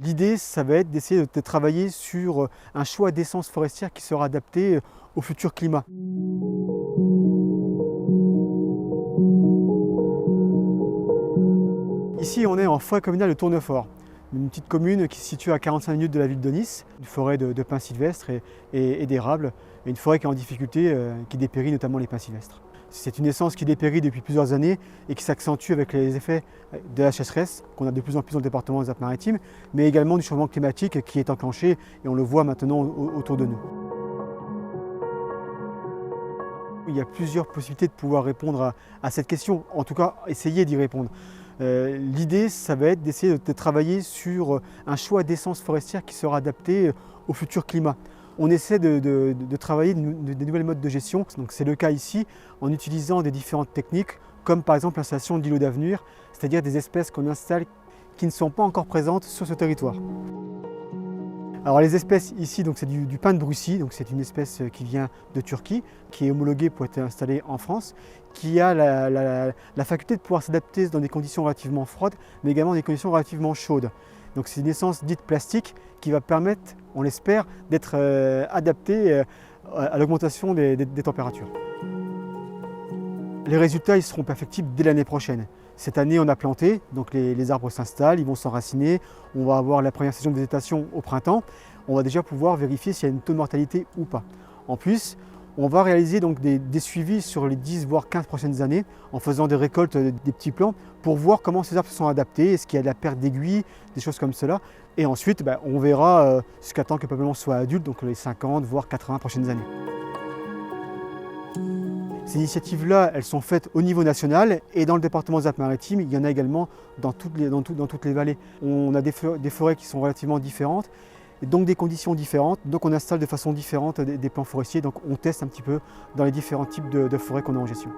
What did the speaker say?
L'idée, ça va être d'essayer de travailler sur un choix d'essence forestière qui sera adapté au futur climat. Ici, on est en forêt communale de Tournefort, une petite commune qui se situe à 45 minutes de la ville de Nice, une forêt de pins sylvestres et d'érables, et une forêt qui est en difficulté, qui dépérit notamment les pins sylvestres. C'est une essence qui dépérit depuis plusieurs années et qui s'accentue avec les effets de la sécheresse qu'on a de plus en plus dans le département des Alpes-Maritimes, mais également du changement climatique qui est enclenché et on le voit maintenant autour de nous. Il y a plusieurs possibilités de pouvoir répondre à cette question, en tout cas essayer d'y répondre. L'idée, ça va être d'essayer de travailler sur un choix d'essence forestière qui sera adapté au futur climat. On essaie de travailler des nouvelles modes de gestion, donc c'est le cas ici, en utilisant des différentes techniques, comme par exemple l'installation d'îlots d'avenir, c'est-à-dire des espèces qu'on installe qui ne sont pas encore présentes sur ce territoire. Alors les espèces ici, c'est du pin de Brucie, donc c'est une espèce qui vient de Turquie, qui est homologuée pour être installée en France, qui a la faculté de pouvoir s'adapter dans des conditions relativement froides, mais également dans des conditions relativement chaudes. Donc c'est une essence dite plastique qui va permettre, on l'espère, d'être adaptée à l'augmentation des températures. Les résultats ils seront perfectibles dès l'année prochaine. Cette année, on a planté, donc les arbres s'installent, ils vont s'enraciner. On va avoir la première saison de végétation au printemps. On va déjà pouvoir vérifier s'il y a une taux de mortalité ou pas. En plus, on va réaliser donc des suivis sur les 10 voire 15 prochaines années en faisant des récoltes des petits plants pour voir comment ces arbres se sont adaptés, est-ce qu'il y a de la perte d'aiguilles, des choses comme cela. Et ensuite, on verra jusqu'à temps que le peuplement soit adulte, donc les 50 voire 80 prochaines années. Ces initiatives-là, elles sont faites au niveau national et dans le département des Alpes-Maritimes, il y en a également dans toutes les vallées. On a des forêts qui sont relativement différentes, et donc des conditions différentes, donc on installe de façon différente des plans forestiers, donc on teste un petit peu dans les différents types de forêts qu'on a en gestion.